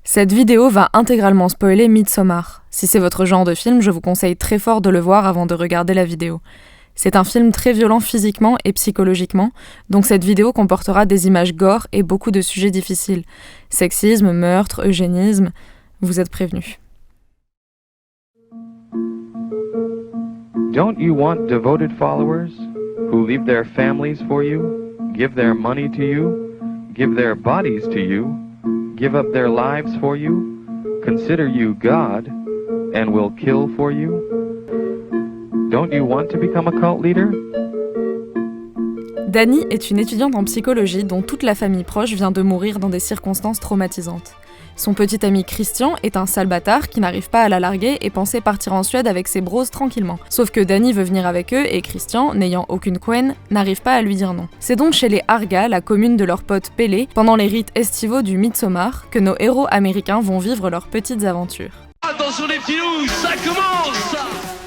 Cette vidéo va intégralement spoiler Midsommar. Si c'est votre genre de film, je vous conseille très fort de le voir avant de regarder la vidéo. C'est un film très violent physiquement et psychologiquement, donc cette vidéo comportera des images gore et beaucoup de sujets difficiles. Sexisme, meurtre, eugénisme, vous êtes prévenus. Don't you want devoted followers who leave their families for you, give their money to you, give their bodies to you, give up their lives for you, consider you God, and will kill for you? Don't you want to become a cult leader? Dani est une étudiante en psychologie dont toute la famille proche vient de mourir dans des circonstances traumatisantes. Son petit ami Christian est un sale bâtard qui n'arrive pas à la larguer et pensait partir en Suède avec ses bros tranquillement. Sauf que Dani veut venir avec eux et Christian, n'ayant aucune couenne, n'arrive pas à lui dire non. C'est donc chez les Harga, la commune de leur pote Pelle, pendant les rites estivaux du Midsommar, que nos héros américains vont vivre leurs petites aventures. Attention les petits loups, ça commence!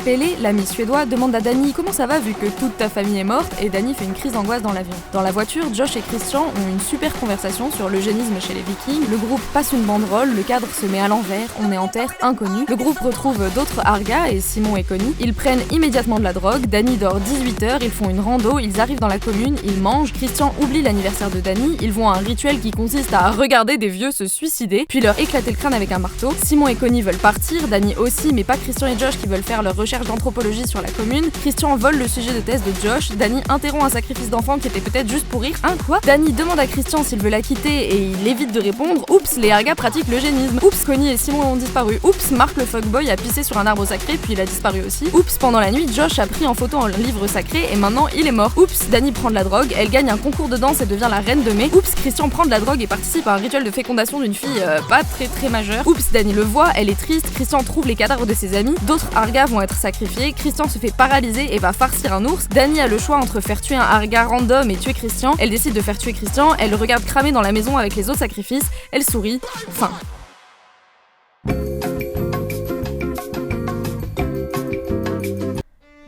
Pelle, l'ami suédois, demande à Dani comment ça va vu que toute ta famille est morte et Dani fait une crise d'angoisse dans l'avion. Dans la voiture, Josh et Christian ont une super conversation sur l'eugénisme chez les Vikings, le groupe passe une banderole, le cadre se met à l'envers, on est en terre inconnue, le groupe retrouve d'autres Harga et Simon et Connie, ils prennent immédiatement de la drogue, Dani dort 18h, ils font une rando, ils arrivent dans la commune, ils mangent, Christian oublie l'anniversaire de Dani, ils vont à un rituel qui consiste à regarder des vieux se suicider, puis leur éclater le crâne avec un marteau, Simon et Connie veulent partir, Dani aussi, mais pas Christian et Josh qui veulent faire leur recherche d'anthropologie sur la commune. Christian vole le sujet de thèse de Josh. Dani interrompt un sacrifice d'enfant qui était peut-être juste pour rire. Hein, quoi? Dani demande à Christian s'il veut la quitter et il évite de répondre. Oups, les Harga pratiquent l'eugénisme. Oups, Connie et Simon ont disparu. Oups, Marc le fuckboy a pissé sur un arbre sacré puis il a disparu aussi. Oups, pendant la nuit, Josh a pris en photo un livre sacré et maintenant il est mort. Oups, Dani prend de la drogue, elle gagne un concours de danse et devient la reine de mai. Oups, Christian prend de la drogue et participe à un rituel de fécondation d'une fille pas très majeure. Oups, Dani le voit, elle est triste, Christian trouve les cadavres de ses amis. D'autres Harga vont être sacrifiés, Christian se fait paralyser et va farcir un ours. Dani a le choix entre faire tuer un Harga random et tuer Christian. Elle décide de faire tuer Christian, elle le regarde cramer dans la maison avec les autres sacrifices, elle sourit. Fin.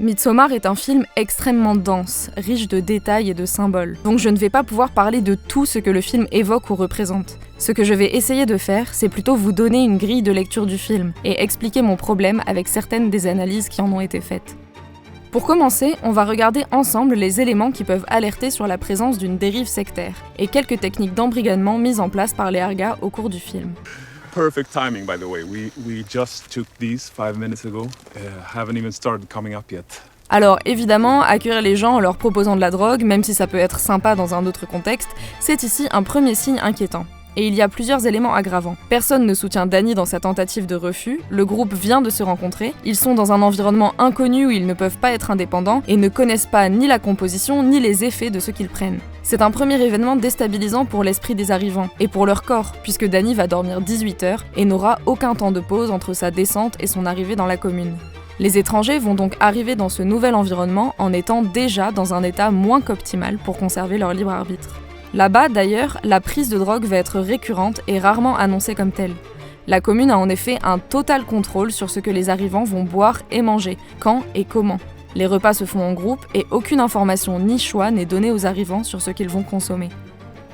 Midsommar est un film extrêmement dense, riche de détails et de symboles. Donc je ne vais pas pouvoir parler de tout ce que le film évoque ou représente. Ce que je vais essayer de faire, c'est plutôt vous donner une grille de lecture du film et expliquer mon problème avec certaines des analyses qui en ont été faites. Pour commencer, on va regarder ensemble les éléments qui peuvent alerter sur la présence d'une dérive sectaire et quelques techniques d'embrigadement mises en place par les Harga au cours du film. Perfect timing, by the way. We just took these 5 minutes ago. Haven't even started coming up yet. Alors évidemment, accueillir les gens en leur proposant de la drogue, même si ça peut être sympa dans un autre contexte, c'est ici un premier signe inquiétant. Et il y a plusieurs éléments aggravants. Personne ne soutient Dani dans sa tentative de refus, le groupe vient de se rencontrer, ils sont dans un environnement inconnu où ils ne peuvent pas être indépendants et ne connaissent pas ni la composition ni les effets de ce qu'ils prennent. C'est un premier événement déstabilisant pour l'esprit des arrivants, et pour leur corps, puisque Dani va dormir 18 heures et n'aura aucun temps de pause entre sa descente et son arrivée dans la commune. Les étrangers vont donc arriver dans ce nouvel environnement en étant déjà dans un état moins qu'optimal pour conserver leur libre arbitre. Là-bas, d'ailleurs, la prise de drogue va être récurrente et rarement annoncée comme telle. La commune a en effet un total contrôle sur ce que les arrivants vont boire et manger, quand et comment. Les repas se font en groupe et aucune information ni choix n'est donnée aux arrivants sur ce qu'ils vont consommer.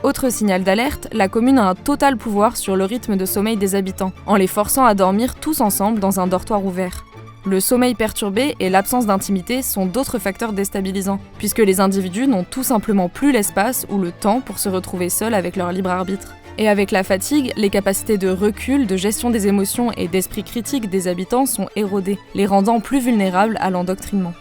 Autre signal d'alerte, la commune a un total pouvoir sur le rythme de sommeil des habitants, en les forçant à dormir tous ensemble dans un dortoir ouvert. Le sommeil perturbé et l'absence d'intimité sont d'autres facteurs déstabilisants, puisque les individus n'ont tout simplement plus l'espace ou le temps pour se retrouver seuls avec leur libre arbitre. Et avec la fatigue, les capacités de recul, de gestion des émotions et d'esprit critique des habitants sont érodées, les rendant plus vulnérables à l'endoctrinement.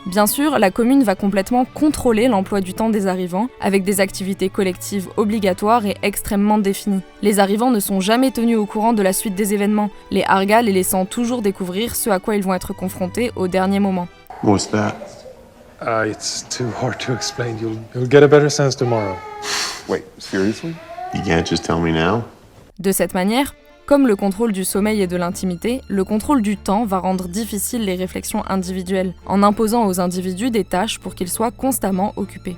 Bien sûr, la commune va complètement contrôler l'emploi du temps des arrivants, avec des activités collectives obligatoires et extrêmement définies. Les arrivants ne sont jamais tenus au courant de la suite des événements, les Harga les laissant toujours découvrir ce à quoi ils vont être confrontés au dernier moment. What's that? It's too hard to explain. You'll get a better sense tomorrow. Wait, seriously? You can't just tell me now? De cette manière, comme le contrôle du sommeil et de l'intimité, le contrôle du temps va rendre difficiles les réflexions individuelles, en imposant aux individus des tâches pour qu'ils soient constamment occupés.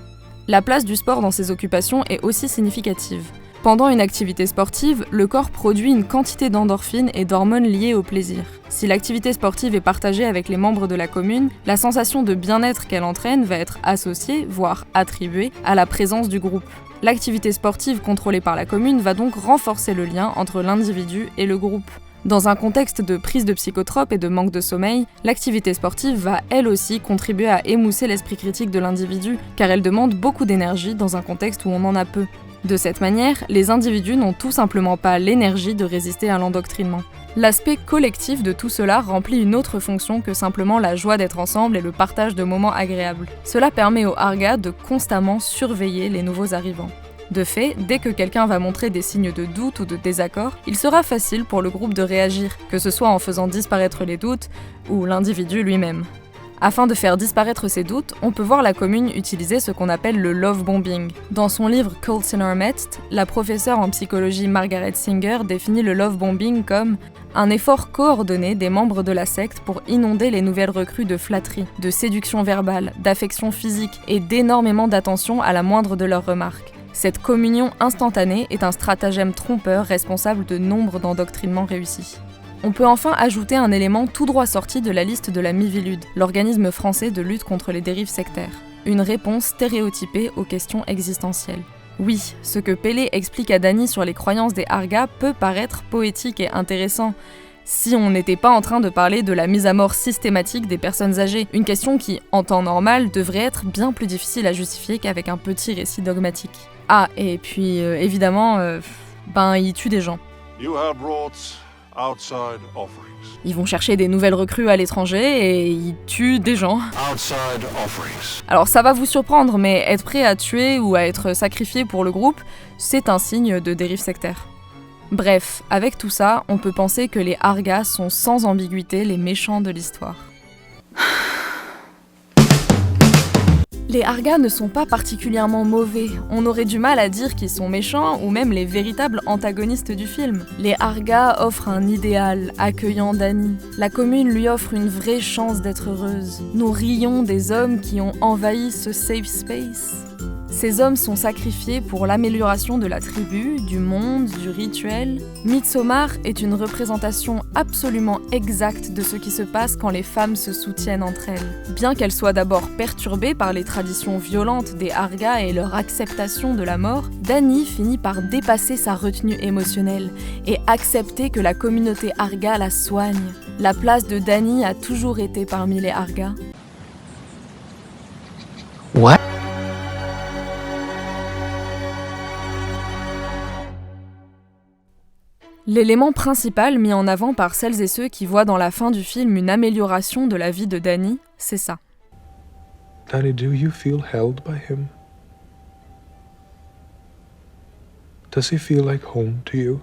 La place du sport dans ces occupations est aussi significative. Pendant une activité sportive, le corps produit une quantité d'endorphines et d'hormones liées au plaisir. Si l'activité sportive est partagée avec les membres de la commune, la sensation de bien-être qu'elle entraîne va être associée, voire attribuée, à la présence du groupe. L'activité sportive contrôlée par la commune va donc renforcer le lien entre l'individu et le groupe. Dans un contexte de prise de psychotropes et de manque de sommeil, l'activité sportive va elle aussi contribuer à émousser l'esprit critique de l'individu, car elle demande beaucoup d'énergie dans un contexte où on en a peu. De cette manière, les individus n'ont tout simplement pas l'énergie de résister à l'endoctrinement. L'aspect collectif de tout cela remplit une autre fonction que simplement la joie d'être ensemble et le partage de moments agréables. Cela permet aux Arga de constamment surveiller les nouveaux arrivants. De fait, dès que quelqu'un va montrer des signes de doute ou de désaccord, il sera facile pour le groupe de réagir, que ce soit en faisant disparaître les doutes ou l'individu lui-même. Afin de faire disparaître ces doutes, on peut voir la commune utiliser ce qu'on appelle le love bombing. Dans son livre Cults in Our Midst, la professeure en psychologie Margaret Singer définit le love bombing comme un effort coordonné des membres de la secte pour inonder les nouvelles recrues de flatterie, de séduction verbale, d'affection physique et d'énormément d'attention à la moindre de leurs remarques. Cette communion instantanée est un stratagème trompeur responsable de nombre d'endoctrinements réussis. On peut enfin ajouter un élément tout droit sorti de la liste de la Miviludes, l'organisme français de lutte contre les dérives sectaires. Une réponse stéréotypée aux questions existentielles. Oui, ce que Pélé explique à Danny sur les croyances des Arga peut paraître poétique et intéressant, si on n'était pas en train de parler de la mise à mort systématique des personnes âgées, une question qui, en temps normal, devrait être bien plus difficile à justifier qu'avec un petit récit dogmatique. Ah, et puis évidemment, ils tuent des gens. You have brought outside offerings. Ils vont chercher des nouvelles recrues à l'étranger et ils tuent des gens. Outside offerings. Alors ça va vous surprendre, mais être prêt à tuer ou à être sacrifié pour le groupe, c'est un signe de dérive sectaire. Bref, avec tout ça, on peut penser que les Arga sont sans ambiguïté les méchants de l'histoire. Les Arga ne sont pas particulièrement mauvais, on aurait du mal à dire qu'ils sont méchants ou même les véritables antagonistes du film. Les Arga offrent un idéal, accueillant Danny. La commune lui offre une vraie chance d'être heureuse. Nous rions des hommes qui ont envahi ce safe space. Ces hommes sont sacrifiés pour l'amélioration de la tribu, du monde, du rituel. Midsommar est une représentation absolument exacte de ce qui se passe quand les femmes se soutiennent entre elles. Bien qu'elles soient d'abord perturbées par les traditions violentes des Arga et leur acceptation de la mort, Danny finit par dépasser sa retenue émotionnelle et accepter que la communauté Arga la soigne. La place de Danny a toujours été parmi les Arga. What? L'élément principal mis en avant par celles et ceux qui voient dans la fin du film une amélioration de la vie de Danny, c'est ça. Danny, do you feel held by him? Does he feel like home to you?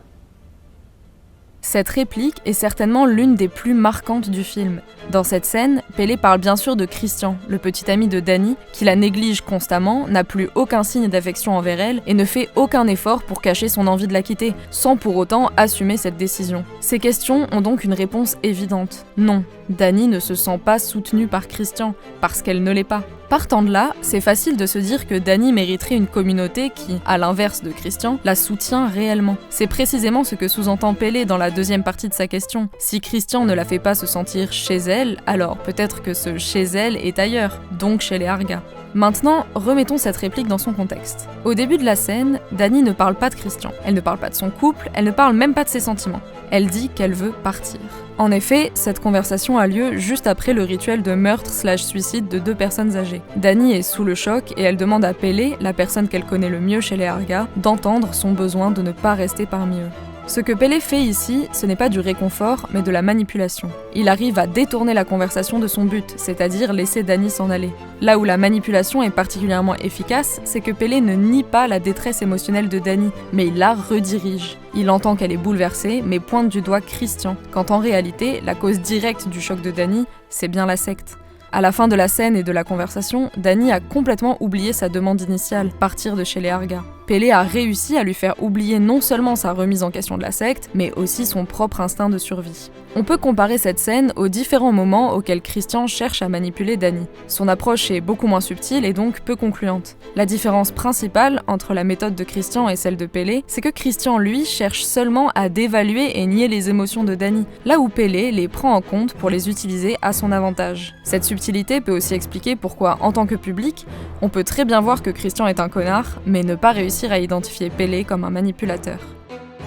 Cette réplique est certainement l'une des plus marquantes du film. Dans cette scène, Pélé parle bien sûr de Christian, le petit ami de Danny, qui la néglige constamment, n'a plus aucun signe d'affection envers elle et ne fait aucun effort pour cacher son envie de la quitter, sans pour autant assumer cette décision. Ces questions ont donc une réponse évidente. Non, Danny ne se sent pas soutenue par Christian, parce qu'elle ne l'est pas. Partant de là, c'est facile de se dire que Danny mériterait une communauté qui, à l'inverse de Christian, la soutient réellement. C'est précisément ce que sous-entend Pélé dans la deuxième partie de sa question. Si Christian ne la fait pas se sentir chez elle, alors peut-être que ce chez elle est ailleurs, donc chez les Arga. Maintenant, remettons cette réplique dans son contexte. Au début de la scène, Danny ne parle pas de Christian. Elle ne parle pas de son couple, elle ne parle même pas de ses sentiments. Elle dit qu'elle veut partir. En effet, cette conversation a lieu juste après le rituel de meurtre/suicide de 2 personnes âgées. Danny est sous le choc et elle demande à Pélé, la personne qu'elle connaît le mieux chez les Arga, d'entendre son besoin de ne pas rester parmi eux. Ce que Pélé fait ici, ce n'est pas du réconfort, mais de la manipulation. Il arrive à détourner la conversation de son but, c'est-à-dire laisser Danny s'en aller. Là où la manipulation est particulièrement efficace, c'est que Pélé ne nie pas la détresse émotionnelle de Danny, mais il la redirige. Il entend qu'elle est bouleversée, mais pointe du doigt Christian, quand en réalité, la cause directe du choc de Danny, c'est bien la secte. À la fin de la scène et de la conversation, Danny a complètement oublié sa demande initiale, partir de chez les Arga. Pélé a réussi à lui faire oublier non seulement sa remise en question de la secte, mais aussi son propre instinct de survie. On peut comparer cette scène aux différents moments auxquels Christian cherche à manipuler Danny. Son approche est beaucoup moins subtile et donc peu concluante. La différence principale entre la méthode de Christian et celle de Pélé, c'est que Christian, lui, cherche seulement à dévaluer et nier les émotions de Danny, là où Pélé les prend en compte pour les utiliser à son avantage. Cette subtilité peut aussi expliquer pourquoi, en tant que public, on peut très bien voir que Christian est un connard, mais ne pas réussir réussir à identifier Pélé comme un manipulateur.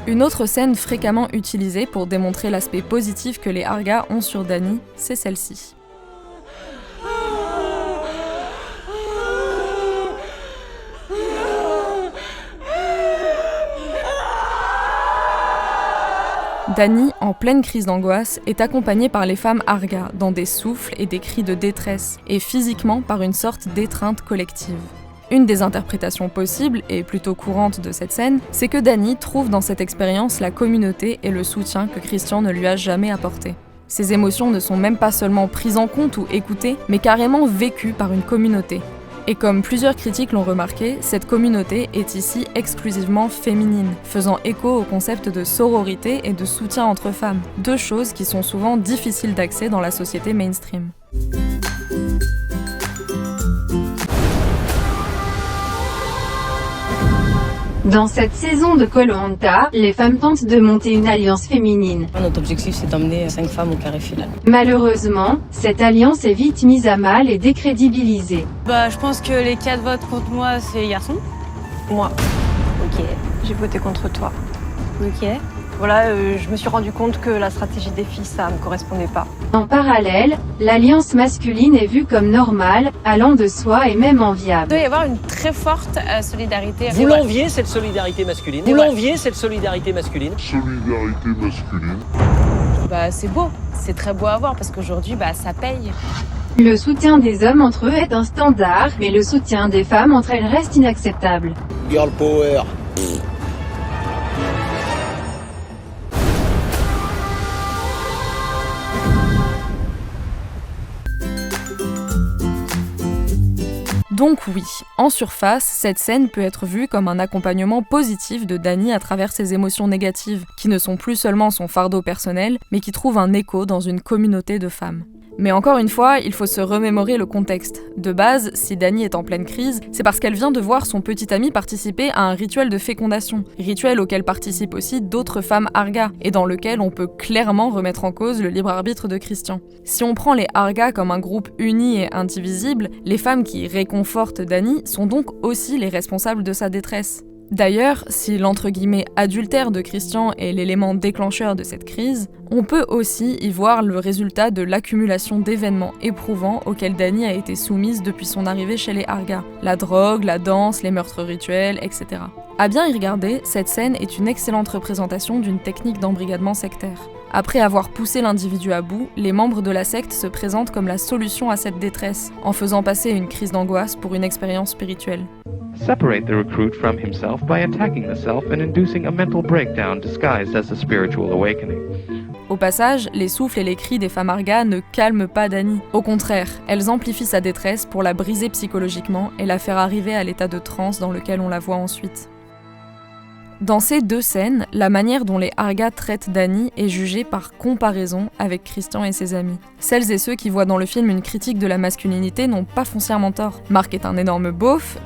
Une autre scène fréquemment utilisée pour démontrer l'aspect positif que les Arga ont sur Dany, c'est celle-ci. Dany, en pleine crise d'angoisse, est accompagnée par les femmes Arga dans des souffles et des cris de détresse, et physiquement par une sorte d'étreinte collective. Une des interprétations possibles, et plutôt courantes de cette scène, c'est que Dany trouve dans cette expérience la communauté et le soutien que Christian ne lui a jamais apporté. Ses émotions ne sont même pas seulement prises en compte ou écoutées, mais carrément vécues par une communauté. Et comme plusieurs critiques l'ont remarqué, cette communauté est ici exclusivement féminine, faisant écho au concept de sororité et de soutien entre femmes, deux choses qui sont souvent difficiles d'accès dans la société mainstream. Dans cette saison de Koh-Lanta, les femmes tentent de monter une alliance féminine. Notre objectif, c'est d'emmener 5 femmes au carré final. Malheureusement, cette alliance est vite mise à mal et décrédibilisée. Je pense que les 4 votes contre moi, c'est les garçons. Moi. Ok. J'ai voté contre toi. Ok. Voilà, je me suis rendu compte que la stratégie des filles, ça me correspondait pas. En parallèle, l'alliance masculine est vue comme normale, allant de soi et même enviable. Il doit y avoir une très forte solidarité. Vous l'enviez, cette solidarité masculine. Vous l'enviez, cette solidarité masculine. Solidarité masculine. C'est beau, c'est très beau à voir parce qu'aujourd'hui, ça paye. Le soutien des hommes entre eux est un standard, mais le soutien des femmes entre elles reste inacceptable. Girl power. Donc oui, en surface, cette scène peut être vue comme un accompagnement positif de Dany à travers ses émotions négatives, qui ne sont plus seulement son fardeau personnel, mais qui trouvent un écho dans une communauté de femmes. Mais encore une fois, il faut se remémorer le contexte. De base, si Dany est en pleine crise, c'est parce qu'elle vient de voir son petit ami participer à un rituel de fécondation, rituel auquel participent aussi d'autres femmes Arga, et dans lequel on peut clairement remettre en cause le libre arbitre de Christian. Si on prend les Arga comme un groupe uni et indivisible, les femmes qui réconfortent Dany sont donc aussi les responsables de sa détresse. D'ailleurs, si l'entre guillemets adultère de Christian est l'élément déclencheur de cette crise, on peut aussi y voir le résultat de l'accumulation d'événements éprouvants auxquels Dany a été soumise depuis son arrivée chez les Arga. La drogue, la danse, les meurtres rituels, etc. À bien y regarder, cette scène est une excellente représentation d'une technique d'embrigadement sectaire. Après avoir poussé l'individu à bout, les membres de la secte se présentent comme la solution à cette détresse, en faisant passer une crise d'angoisse pour une expérience spirituelle. Separate the recruit from himself by attacking the self and inducing a mental breakdown disguised as a spiritual awakening. Au passage, les souffles et les cris des femmes Arga ne calment pas Dany. Au contraire, elles amplifient sa détresse pour la briser psychologiquement et la faire arriver à l'état de transe dans lequel on la voit ensuite. Dans ces deux scènes, la manière dont les Arga traitent Dany est jugée par comparaison avec Christian et ses amis. Celles et ceux qui voient dans le film une critique de la masculinité n'ont pas foncièrement tort. Mark est un énorme beauf.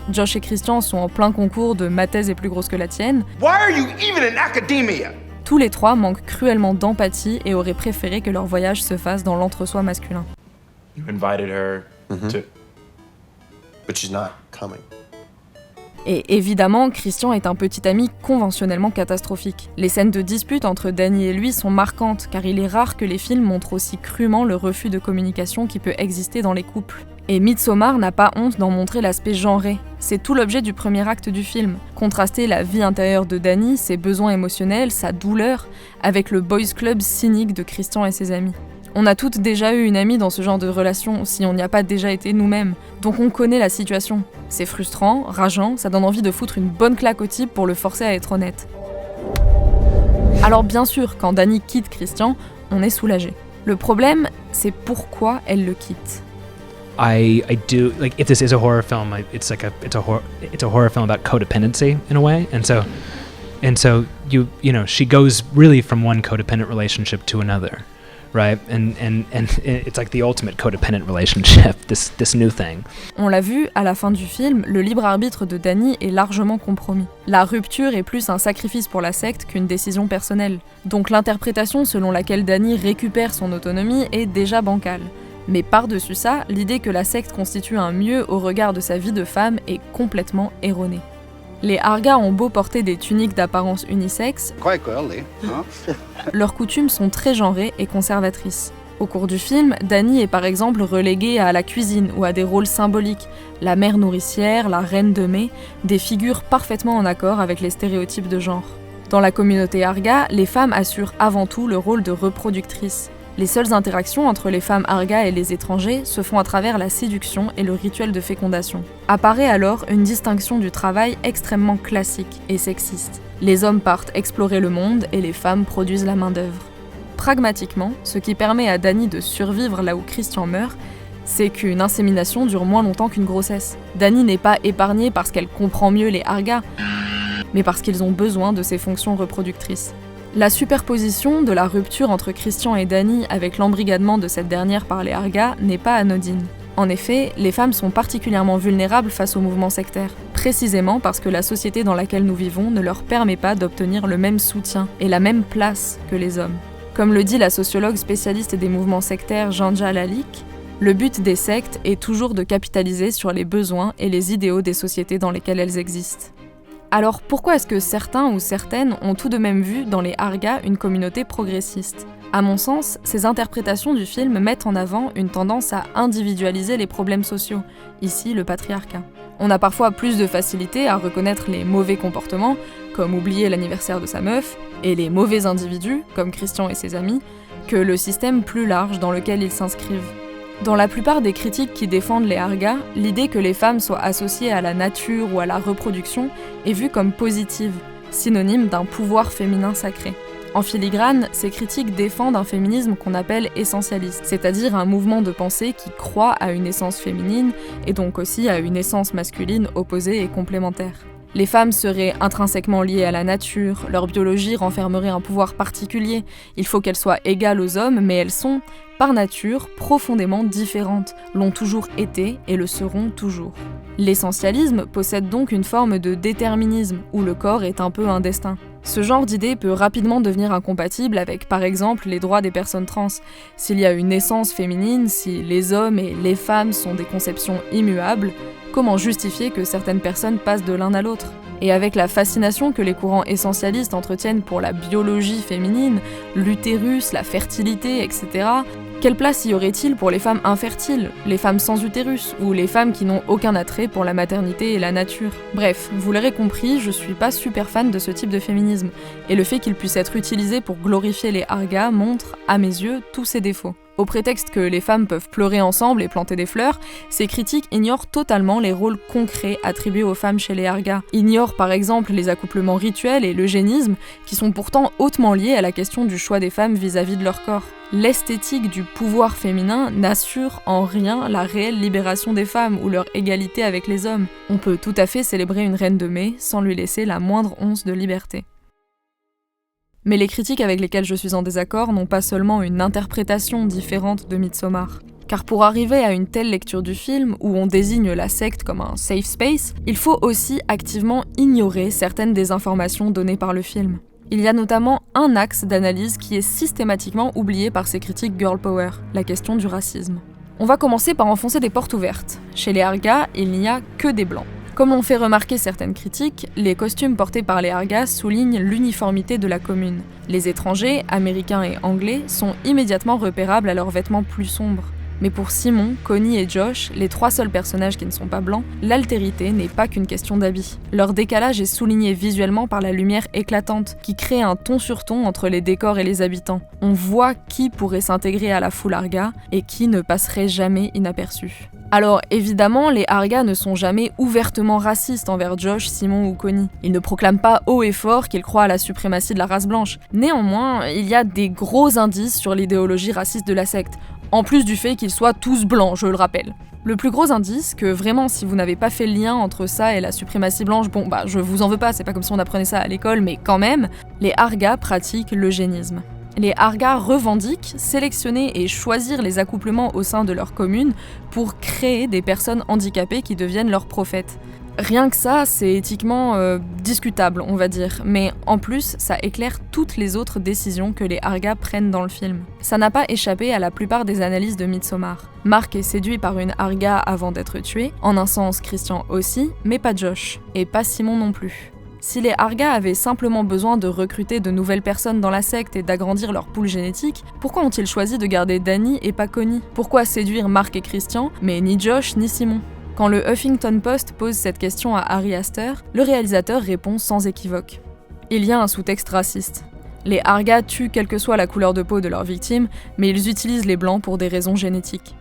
Josh et Christian sont en plein concours de ma thèse est plus grosse que la tienne. Why are you even in academia? Tous les trois manquent cruellement d'empathie et auraient préféré que leur voyage se fasse dans l'entre-soi masculin. You invited her to... But she's not coming. Et évidemment, Christian est un petit ami conventionnellement catastrophique. Les scènes de dispute entre Dany et lui sont marquantes, car il est rare que les films montrent aussi crûment le refus de communication qui peut exister dans les couples. Et Midsommar n'a pas honte d'en montrer l'aspect genré. C'est tout l'objet du premier acte du film. Contraster la vie intérieure de Dany, ses besoins émotionnels, sa douleur, avec le boys club cynique de Christian et ses amis. On a toutes déjà eu une amie dans ce genre de relation, si on n'y a pas déjà été nous-mêmes. Donc on connaît la situation. C'est frustrant, rageant, ça donne envie de foutre une bonne claque au type pour le forcer à être honnête. Alors bien sûr, quand Dany quitte Christian, on est soulagé. Le problème, c'est pourquoi elle le quitte. I do, like, if this is a horror film, it's a horror film about codependency in a way, and so you know, she goes really from one codependent relationship to another. Right, and it's like the ultimate codependent relationship, this new thing. On l'a vu, à la fin du film, le libre arbitre de Dany est largement compromis. La rupture est plus un sacrifice pour la secte qu'une décision personnelle. Donc l'interprétation selon laquelle Dany récupère son autonomie est déjà bancale. Mais par-dessus ça, l'idée que la secte constitue un mieux au regard de sa vie de femme est complètement erronée. Les Arga ont beau porter des tuniques d'apparence unisexe, leurs coutumes sont très genrées et conservatrices. Au cours du film, Dani est par exemple reléguée à la cuisine ou à des rôles symboliques, la mère nourricière, la reine de mai, des figures parfaitement en accord avec les stéréotypes de genre. Dans la communauté Arga, les femmes assurent avant tout le rôle de reproductrices. Les seules interactions entre les femmes Arga et les étrangers se font à travers la séduction et le rituel de fécondation. Apparaît alors une distinction du travail extrêmement classique et sexiste. Les hommes partent explorer le monde et les femmes produisent la main-d'œuvre. Pragmatiquement, ce qui permet à Dani de survivre là où Christian meurt, c'est qu'une insémination dure moins longtemps qu'une grossesse. Dani n'est pas épargnée parce qu'elle comprend mieux les Arga, mais parce qu'ils ont besoin de ses fonctions reproductrices. La superposition de la rupture entre Christian et Dani avec l'embrigadement de cette dernière par les Arga n'est pas anodine. En effet, les femmes sont particulièrement vulnérables face au mouvement sectaire, précisément parce que la société dans laquelle nous vivons ne leur permet pas d'obtenir le même soutien et la même place que les hommes. Comme le dit la sociologue spécialiste des mouvements sectaires Janja Lalik, le but des sectes est toujours de capitaliser sur les besoins et les idéaux des sociétés dans lesquelles elles existent. Alors pourquoi est-ce que certains ou certaines ont tout de même vu dans les Arga une communauté progressiste ? À mon sens, ces interprétations du film mettent en avant une tendance à individualiser les problèmes sociaux, ici le patriarcat. On a parfois plus de facilité à reconnaître les mauvais comportements, comme oublier l'anniversaire de sa meuf, et les mauvais individus, comme Christian et ses amis, que le système plus large dans lequel ils s'inscrivent. Dans la plupart des critiques qui défendent les Arga, l'idée que les femmes soient associées à la nature ou à la reproduction est vue comme positive, synonyme d'un pouvoir féminin sacré. En filigrane, ces critiques défendent un féminisme qu'on appelle essentialiste, c'est-à-dire un mouvement de pensée qui croit à une essence féminine et donc aussi à une essence masculine opposée et complémentaire. Les femmes seraient intrinsèquement liées à la nature, leur biologie renfermerait un pouvoir particulier, il faut qu'elles soient égales aux hommes, mais elles sont, par nature, profondément différentes, l'ont toujours été et le seront toujours. L'essentialisme possède donc une forme de déterminisme, où le corps est un peu un destin. Ce genre d'idée peut rapidement devenir incompatible avec, par exemple, les droits des personnes trans. S'il y a une essence féminine, si les hommes et les femmes sont des conceptions immuables, comment justifier que certaines personnes passent de l'un à l'autre ? Et avec la fascination que les courants essentialistes entretiennent pour la biologie féminine, l'utérus, la fertilité, etc., quelle place y aurait-il pour les femmes infertiles, les femmes sans utérus, ou les femmes qui n'ont aucun attrait pour la maternité et la nature ? Bref, vous l'aurez compris, je suis pas super fan de ce type de féminisme, et le fait qu'il puisse être utilisé pour glorifier les Arga montre, à mes yeux, tous ses défauts. Au prétexte que les femmes peuvent pleurer ensemble et planter des fleurs, ces critiques ignorent totalement les rôles concrets attribués aux femmes chez les Arga. Ignorent par exemple les accouplements rituels et l'eugénisme, qui sont pourtant hautement liés à la question du choix des femmes vis-à-vis de leur corps. L'esthétique du pouvoir féminin n'assure en rien la réelle libération des femmes ou leur égalité avec les hommes. On peut tout à fait célébrer une reine de mai sans lui laisser la moindre once de liberté. Mais les critiques avec lesquelles je suis en désaccord n'ont pas seulement une interprétation différente de Midsommar. Car pour arriver à une telle lecture du film, où on désigne la secte comme un safe space, il faut aussi activement ignorer certaines des informations données par le film. Il y a notamment un axe d'analyse qui est systématiquement oublié par ces critiques girl power, la question du racisme. On va commencer par enfoncer des portes ouvertes. Chez les Arga, il n'y a que des blancs. Comme l'ont fait remarquer certaines critiques, les costumes portés par les Arga soulignent l'uniformité de la commune. Les étrangers, américains et anglais, sont immédiatement repérables à leurs vêtements plus sombres. Mais pour Simon, Connie et Josh, les trois seuls personnages qui ne sont pas blancs, l'altérité n'est pas qu'une question d'habits. Leur décalage est souligné visuellement par la lumière éclatante, qui crée un ton sur ton entre les décors et les habitants. On voit qui pourrait s'intégrer à la foule Arga et qui ne passerait jamais inaperçu. Alors évidemment, les Arga ne sont jamais ouvertement racistes envers Josh, Simon ou Connie. Ils ne proclament pas haut et fort qu'ils croient à la suprématie de la race blanche. Néanmoins, il y a des gros indices sur l'idéologie raciste de la secte, en plus du fait qu'ils soient tous blancs, je le rappelle. Le plus gros indice, que vraiment si vous n'avez pas fait le lien entre ça et la suprématie blanche, je vous en veux pas, c'est pas comme si on apprenait ça à l'école, mais quand même, les Arga pratiquent l'eugénisme. Les Arga revendiquent sélectionner et choisir les accouplements au sein de leur commune pour créer des personnes handicapées qui deviennent leurs prophètes. Rien que ça, c'est éthiquement discutable, on va dire, mais en plus, ça éclaire toutes les autres décisions que les Arga prennent dans le film. Ça n'a pas échappé à la plupart des analyses de Midsommar. Mark est séduit par une Arga avant d'être tué, en un sens Christian aussi, mais pas Josh, et pas Simon non plus. Si les Arga avaient simplement besoin de recruter de nouvelles personnes dans la secte et d'agrandir leur pool génétique, pourquoi ont-ils choisi de garder Danny et pas Connie ? Pourquoi séduire Mark et Christian, mais ni Josh ni Simon ? Quand le Huffington Post pose cette question à Ari Aster, le réalisateur répond sans équivoque. Il y a un sous-texte raciste. Les Arga tuent quelle que soit la couleur de peau de leurs victimes, mais ils utilisent les blancs pour des raisons génétiques.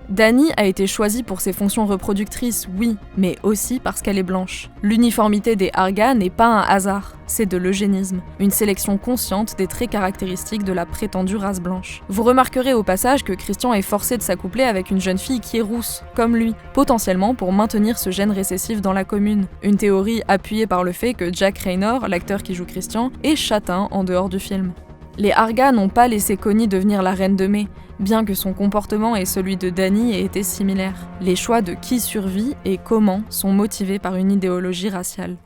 Danny a été choisie pour ses fonctions reproductrices, oui, mais aussi parce qu'elle est blanche. L'uniformité des Arga n'est pas un hasard, c'est de l'eugénisme, une sélection consciente des traits caractéristiques de la prétendue race blanche. Vous remarquerez au passage que Christian est forcé de s'accoupler avec une jeune fille qui est rousse, comme lui, potentiellement pour maintenir ce gène récessif dans la commune. Une théorie appuyée par le fait que Jack Raynor, l'acteur qui joue Christian, est châtain en dehors du film. Les Arga n'ont pas laissé Connie devenir la reine de mai, bien que son comportement et celui de Danny aient été similaires. Les choix de qui survit et comment sont motivés par une idéologie raciale.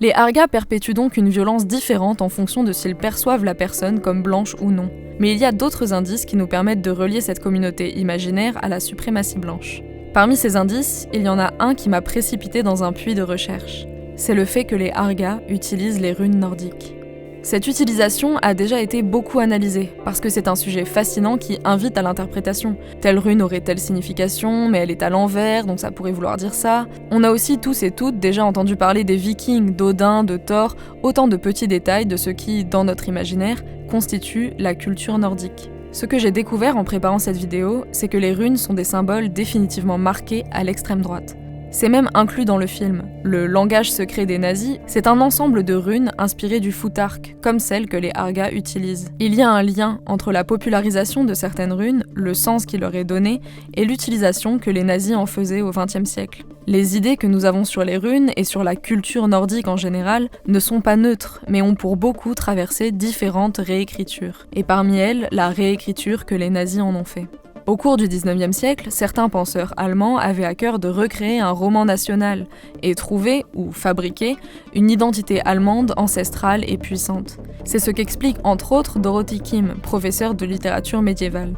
Les Arga perpétuent donc une violence différente en fonction de s'ils perçoivent la personne comme blanche ou non. Mais il y a d'autres indices qui nous permettent de relier cette communauté imaginaire à la suprématie blanche. Parmi ces indices, il y en a un qui m'a précipité dans un puits de recherche. C'est le fait que les Arga utilisent les runes nordiques. Cette utilisation a déjà été beaucoup analysée, parce que c'est un sujet fascinant qui invite à l'interprétation. Telle rune aurait telle signification, mais elle est à l'envers, donc ça pourrait vouloir dire ça. On a aussi tous et toutes déjà entendu parler des Vikings, d'Odin, de Thor, autant de petits détails de ce qui, dans notre imaginaire, constitue la culture nordique. Ce que j'ai découvert en préparant cette vidéo, c'est que les runes sont des symboles définitivement marqués à l'extrême droite. C'est même inclus dans le film. Le langage secret des nazis, c'est un ensemble de runes inspirées du Futhark, comme celles que les Arga utilisent. Il y a un lien entre la popularisation de certaines runes, le sens qui leur est donné, et l'utilisation que les nazis en faisaient au XXe siècle. Les idées que nous avons sur les runes et sur la culture nordique en général ne sont pas neutres, mais ont pour beaucoup traversé différentes réécritures. Et parmi elles, la réécriture que les nazis en ont fait. Au cours du XIXe siècle, certains penseurs allemands avaient à cœur de recréer un roman national et trouver, ou fabriquer, une identité allemande ancestrale et puissante. C'est ce qu'explique entre autres Dorothy Kim, professeure de littérature médiévale.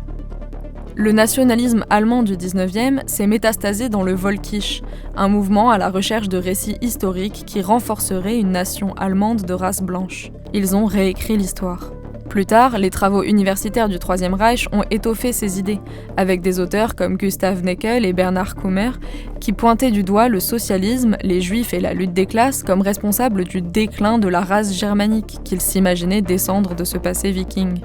Le nationalisme allemand du XIXe s'est métastasé dans le Völkisch, un mouvement à la recherche de récits historiques qui renforcerait une nation allemande de race blanche. Ils ont réécrit l'histoire. Plus tard, les travaux universitaires du Troisième Reich ont étoffé ces idées, avec des auteurs comme Gustav Neckel et Bernhard Kummer, qui pointaient du doigt le socialisme, les juifs et la lutte des classes comme responsables du déclin de la race germanique qu'ils s'imaginaient descendre de ce passé viking.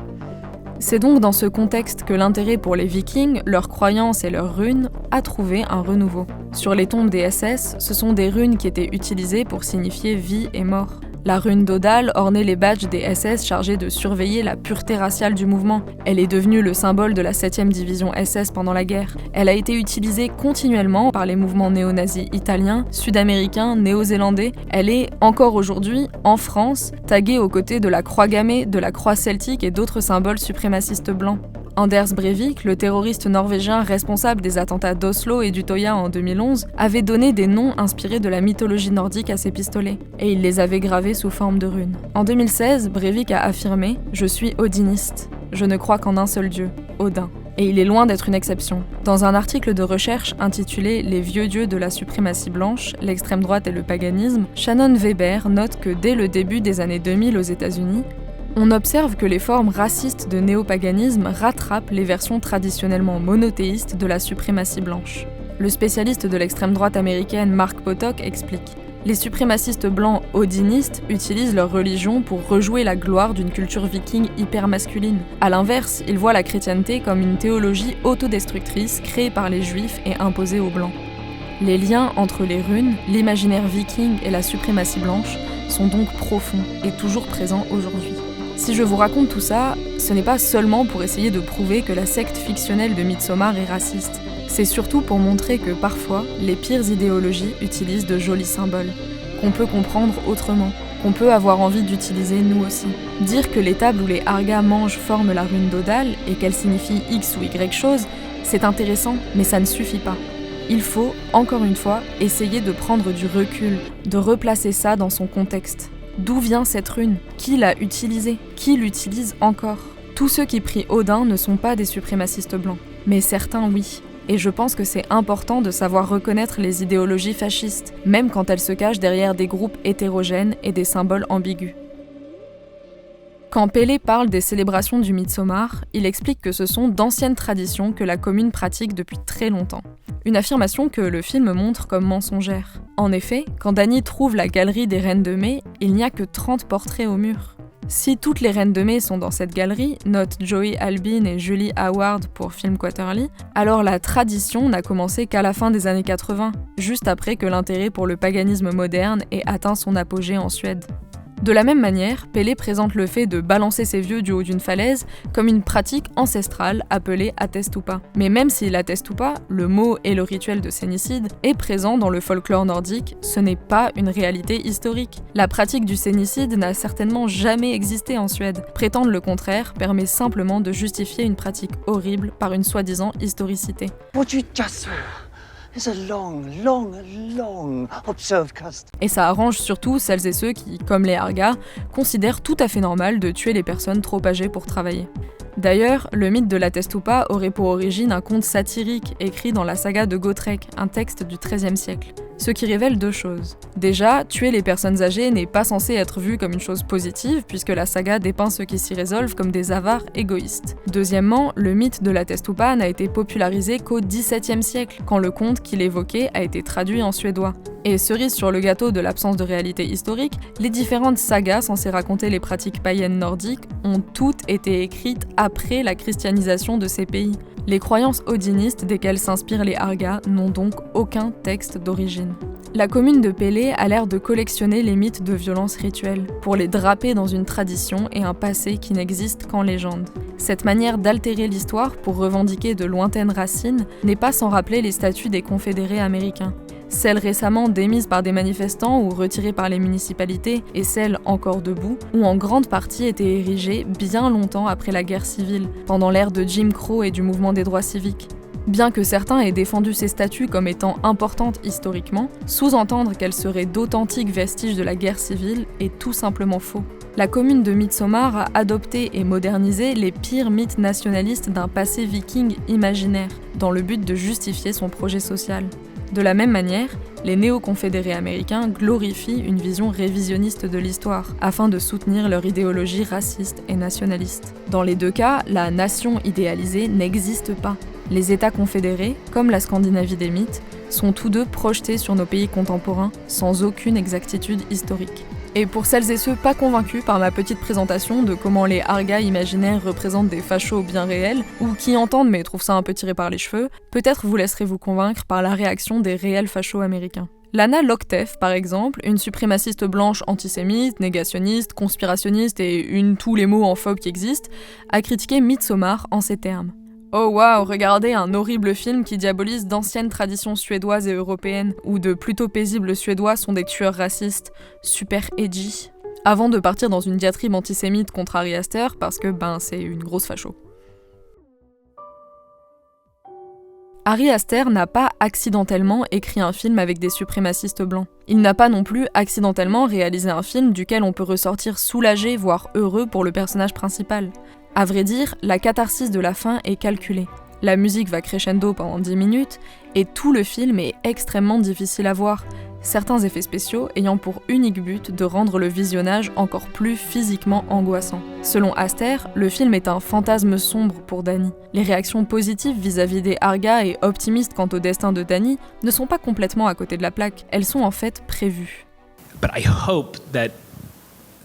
C'est donc dans ce contexte que l'intérêt pour les Vikings, leurs croyances et leurs runes a trouvé un renouveau. Sur les tombes des SS, ce sont des runes qui étaient utilisées pour signifier vie et mort. La rune d'Odal ornait les badges des SS chargés de surveiller la pureté raciale du mouvement. Elle est devenue le symbole de la 7e division SS pendant la guerre. Elle a été utilisée continuellement par les mouvements néo-nazis italiens, sud-américains, néo-zélandais. Elle est, encore aujourd'hui, en France, taguée aux côtés de la croix gammée, de la croix celtique et d'autres symboles suprémacistes blancs. Anders Breivik, le terroriste norvégien responsable des attentats d'Oslo et d'Utøya en 2011, avait donné des noms inspirés de la mythologie nordique à ses pistolets, et il les avait gravés sous forme de runes. En 2016, Breivik a affirmé « Je suis odiniste. Je ne crois qu'en un seul dieu, Odin ». Et il est loin d'être une exception. Dans un article de recherche intitulé « Les vieux dieux de la suprématie blanche, l'extrême droite et le paganisme », Shannon Weber note que dès le début des années 2000 aux États-Unis, on observe que les formes racistes de néopaganisme rattrapent les versions traditionnellement monothéistes de la suprématie blanche. Le spécialiste de l'extrême droite américaine Mark Potok explique « Les suprémacistes blancs odinistes utilisent leur religion pour rejouer la gloire d'une culture viking hyper masculine. À l'inverse, ils voient la chrétienté comme une théologie autodestructrice créée par les juifs et imposée aux blancs. Les liens entre les runes, l'imaginaire viking et la suprématie blanche sont donc profonds et toujours présents aujourd'hui. Si je vous raconte tout ça, ce n'est pas seulement pour essayer de prouver que la secte fictionnelle de Midsommar est raciste. C'est surtout pour montrer que parfois, les pires idéologies utilisent de jolis symboles, qu'on peut comprendre autrement, qu'on peut avoir envie d'utiliser nous aussi. Dire que les tables où les Arga mangent forment la rune d'Odal et qu'elle signifie X ou Y chose, c'est intéressant, mais ça ne suffit pas. Il faut, encore une fois, essayer de prendre du recul, de replacer ça dans son contexte. D'où vient cette rune? Qui l'a utilisée? Qui l'utilise encore? Tous ceux qui prient Odin ne sont pas des suprémacistes blancs, mais certains oui. Et je pense que c'est important de savoir reconnaître les idéologies fascistes, même quand elles se cachent derrière des groupes hétérogènes et des symboles ambigus. Quand Pélé parle des célébrations du Midsommar, il explique que ce sont d'anciennes traditions que la commune pratique depuis très longtemps. Une affirmation que le film montre comme mensongère. En effet, quand Danny trouve la galerie des Reines de Mai, il n'y a que 30 portraits au mur. Si toutes les Reines de Mai sont dans cette galerie, note Joey Albin et Julie Howard pour Film Quarterly, alors la tradition n'a commencé qu'à la fin des années 80, juste après que l'intérêt pour le paganisme moderne ait atteint son apogée en Suède. De la même manière, Pélé présente le fait de balancer ses vieux du haut d'une falaise comme une pratique ancestrale appelée Atestupa. Mais même si l'Atestupa, le mot et le rituel de sénicide, est présent dans le folklore nordique, ce n'est pas une réalité historique. La pratique du sénicide n'a certainement jamais existé en Suède. Prétendre le contraire permet simplement de justifier une pratique horrible par une soi-disant historicité. Et ça arrange surtout celles et ceux qui, comme les Arga, considèrent tout à fait normal de tuer les personnes trop âgées pour travailler. D'ailleurs, le mythe de l'Atestupa aurait pour origine un conte satirique écrit dans la saga de Gautrek, un texte du XIIIe siècle. Ce qui révèle deux choses. Déjà, tuer les personnes âgées n'est pas censé être vu comme une chose positive, puisque la saga dépeint ceux qui s'y résolvent comme des avares égoïstes. Deuxièmement, le mythe de l'Atestupa n'a été popularisé qu'au XVIIe siècle, quand le conte qu'il évoquait a été traduit en suédois. Et cerise sur le gâteau de l'absence de réalité historique, les différentes sagas censées raconter les pratiques païennes nordiques ont toutes été écrites après la christianisation de ces pays. Les croyances odinistes desquelles s'inspirent les Arga n'ont donc aucun texte d'origine. La commune de Pélé a l'air de collectionner les mythes de violence rituelle, pour les draper dans une tradition et un passé qui n'existe qu'en légende. Cette manière d'altérer l'histoire pour revendiquer de lointaines racines n'est pas sans rappeler les statues des confédérés américains. Celles récemment démises par des manifestants ou retirées par les municipalités, et celles encore debout, ont en grande partie été érigées bien longtemps après la guerre civile, pendant l'ère de Jim Crow et du mouvement des droits civiques. Bien que certains aient défendu ces statues comme étant importantes historiquement, sous-entendre qu'elles seraient d'authentiques vestiges de la guerre civile est tout simplement faux. La commune de Midsommar a adopté et modernisé les pires mythes nationalistes d'un passé viking imaginaire, dans le but de justifier son projet social. De la même manière, les néo-confédérés américains glorifient une vision révisionniste de l'histoire, afin de soutenir leur idéologie raciste et nationaliste. Dans les deux cas, la nation idéalisée n'existe pas. Les États confédérés, comme la Scandinavie des mythes, sont tous deux projetés sur nos pays contemporains, sans aucune exactitude historique. Et pour celles et ceux pas convaincus par ma petite présentation de comment les Arga imaginaires représentent des fachos bien réels, ou qui entendent mais trouvent ça un peu tiré par les cheveux, peut-être vous laisserez vous convaincre par la réaction des réels fachos américains. Lana Lockteff, par exemple, une suprémaciste blanche antisémite, négationniste, conspirationniste et tous les mots en phobe qui existent, a critiqué Midsommar en ces termes. Oh waouh, regardez un horrible film qui diabolise d'anciennes traditions suédoises et européennes, où de plutôt paisibles Suédois sont des tueurs racistes. Super edgy. Avant de partir dans une diatribe antisémite contre Ari Aster, parce que c'est une grosse facho. Ari Aster n'a pas accidentellement écrit un film avec des suprémacistes blancs. Il n'a pas non plus accidentellement réalisé un film duquel on peut ressortir soulagé, voire heureux pour le personnage principal. À vrai dire, la catharsis de la fin est calculée. La musique va crescendo pendant 10 minutes, et tout le film est extrêmement difficile à voir, certains effets spéciaux ayant pour unique but de rendre le visionnage encore plus physiquement angoissant. Selon Aster, le film est un fantasme sombre pour Danny. Les réactions positives vis-à-vis des Arga et optimistes quant au destin de Danny ne sont pas complètement à côté de la plaque, elles sont en fait prévues. But I hope that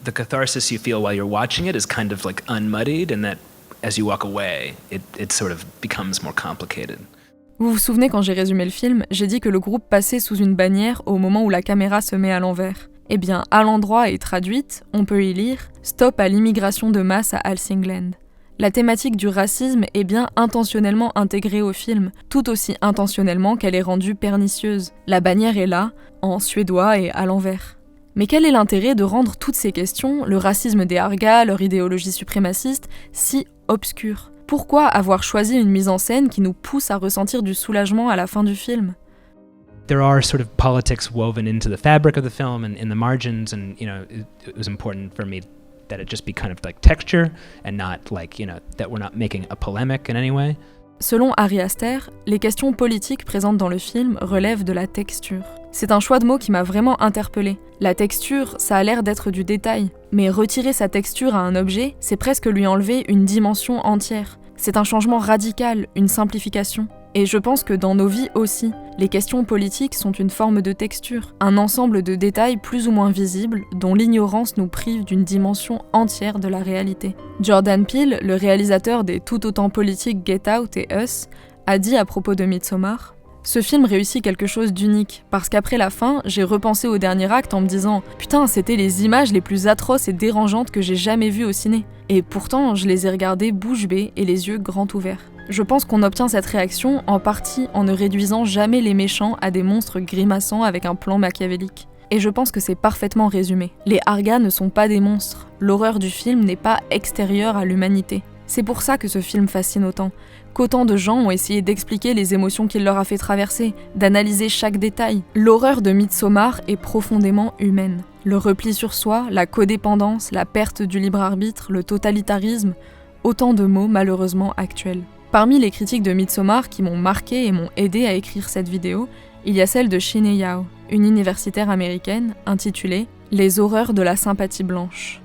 the catharsis you feel while you're watching it is kind of like unmuddied, and that as you walk away, it sort of becomes more complicated. Vous vous souvenez quand j'ai résumé le film, j'ai dit que le groupe passait sous une bannière au moment où la caméra se met à l'envers. Eh bien, à l'endroit et traduite, on peut y lire « Stop à l'immigration de masse à Hälsingland ». La thématique du racisme est bien intentionnellement intégrée au film, tout aussi intentionnellement qu'elle est rendue pernicieuse. La bannière est là, en suédois et à l'envers. Mais quel est l'intérêt de rendre toutes ces questions, le racisme des Arga, leur idéologie suprémaciste, si obscures ? Pourquoi avoir choisi une mise en scène qui nous pousse à ressentir du soulagement à la fin du film ? there are sort of politics woven into the fabric of the film and in the margins, and it was important for me that it just be kind of like texture and not like, that we're not making a polemic in any way. Selon Ari Aster, les questions politiques présentes dans le film relèvent de la texture. C'est un choix de mots qui m'a vraiment interpellée. La texture, ça a l'air d'être du détail, mais retirer sa texture à un objet, c'est presque lui enlever une dimension entière. C'est un changement radical, une simplification. Et je pense que dans nos vies aussi, les questions politiques sont une forme de texture, un ensemble de détails plus ou moins visibles dont l'ignorance nous prive d'une dimension entière de la réalité. Jordan Peele, le réalisateur des tout autant politiques Get Out et Us, a dit à propos de Midsommar: « Ce film réussit quelque chose d'unique, parce qu'après la fin, j'ai repensé au dernier acte en me disant « Putain, c'était les images les plus atroces et dérangeantes que j'ai jamais vues au ciné. » Et pourtant, je les ai regardées bouche bée et les yeux grands ouverts. Je pense qu'on obtient cette réaction en partie en ne réduisant jamais les méchants à des monstres grimaçants avec un plan machiavélique. Et je pense que c'est parfaitement résumé. Les Argas ne sont pas des monstres. L'horreur du film n'est pas extérieure à l'humanité. C'est pour ça que ce film fascine autant, qu'autant de gens ont essayé d'expliquer les émotions qu'il leur a fait traverser, d'analyser chaque détail. L'horreur de Midsommar est profondément humaine. Le repli sur soi, la codépendance, la perte du libre arbitre, le totalitarisme, autant de mots malheureusement actuels. Parmi les critiques de Midsommar qui m'ont marqué et m'ont aidé à écrire cette vidéo, il y a celle de Shine Yao, une universitaire américaine, intitulée « Les horreurs de la sympathie blanche ».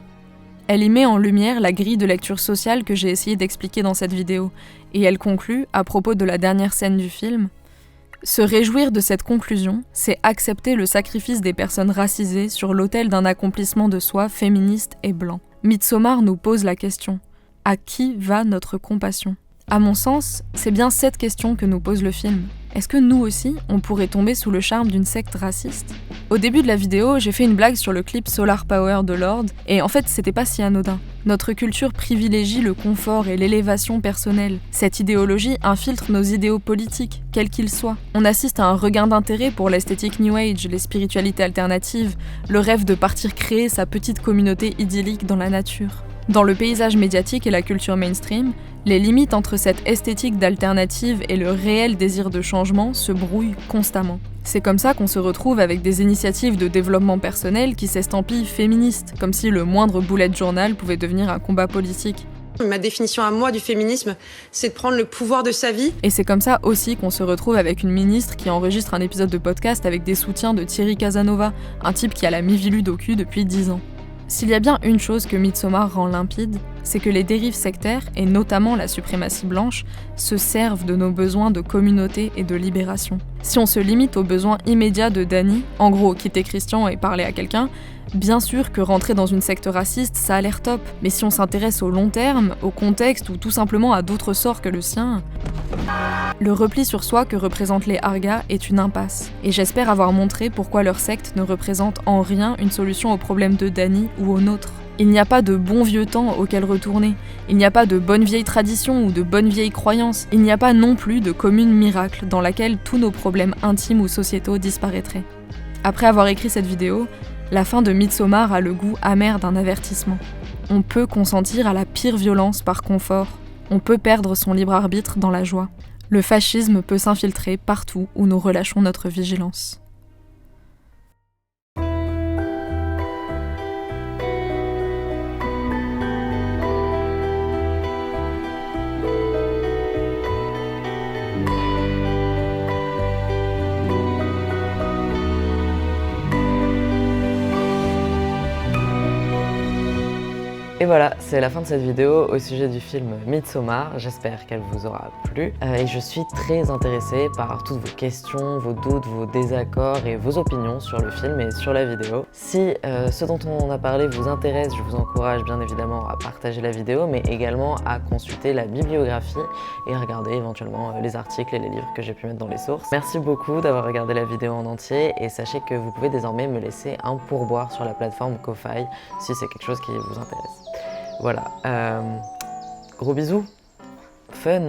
Elle y met en lumière la grille de lecture sociale que j'ai essayé d'expliquer dans cette vidéo, et elle conclut, à propos de la dernière scène du film, « Se réjouir de cette conclusion, c'est accepter le sacrifice des personnes racisées sur l'autel d'un accomplissement de soi féministe et blanc. » Midsommar nous pose la question « À qui va notre compassion ?» À mon sens, c'est bien cette question que nous pose le film. Est-ce que nous aussi, on pourrait tomber sous le charme d'une secte raciste ? Au début de la vidéo, j'ai fait une blague sur le clip Solar Power de Lorde, et en fait, c'était pas si anodin. Notre culture privilégie le confort et l'élévation personnelle. Cette idéologie infiltre nos idéaux politiques, quels qu'ils soient. On assiste à un regain d'intérêt pour l'esthétique New Age, les spiritualités alternatives, le rêve de partir créer sa petite communauté idyllique dans la nature. Dans le paysage médiatique et la culture mainstream, les limites entre cette esthétique d'alternative et le réel désir de changement se brouillent constamment. C'est comme ça qu'on se retrouve avec des initiatives de développement personnel qui s'estampillent féministes, comme si le moindre bullet journal pouvait devenir un combat politique. Ma définition à moi du féminisme, c'est de prendre le pouvoir de sa vie. Et c'est comme ça aussi qu'on se retrouve avec une ministre qui enregistre un épisode de podcast avec des soutiens de Thierry Casanova, un type qui a la Miviludes au cul depuis 10 ans. S'il y a bien une chose que Midsommar rend limpide, c'est que les dérives sectaires, et notamment la suprématie blanche, se servent de nos besoins de communauté et de libération. Si on se limite aux besoins immédiats de Dany, en gros quitter Christian et parler à quelqu'un, bien sûr que rentrer dans une secte raciste, ça a l'air top, mais si on s'intéresse au long terme, au contexte ou tout simplement à d'autres sorts que le sien, le repli sur soi que représentent les Argas est une impasse, et j'espère avoir montré pourquoi leur secte ne représente en rien une solution au problème de Dany ou au nôtre. Il n'y a pas de bon vieux temps auquel retourner, il n'y a pas de bonne vieille tradition ou de bonne vieille croyance, il n'y a pas non plus de commune miracle dans laquelle tous nos problèmes intimes ou sociétaux disparaîtraient. Après avoir écrit cette vidéo, la fin de Midsommar a le goût amer d'un avertissement. On peut consentir à la pire violence par confort, on peut perdre son libre arbitre dans la joie. Le fascisme peut s'infiltrer partout où nous relâchons notre vigilance. Et voilà, c'est la fin de cette vidéo au sujet du film Midsommar. J'espère qu'elle vous aura plu. Et je suis très intéressée par toutes vos questions, vos doutes, vos désaccords et vos opinions sur le film et sur la vidéo. Si ce dont on a parlé vous intéresse, je vous encourage bien évidemment à partager la vidéo, mais également à consulter la bibliographie et à regarder éventuellement les articles et les livres que j'ai pu mettre dans les sources. Merci beaucoup d'avoir regardé la vidéo en entier et sachez que vous pouvez désormais me laisser un pourboire sur la plateforme Ko-Fi si c'est quelque chose qui vous intéresse. Voilà, gros bisous, fun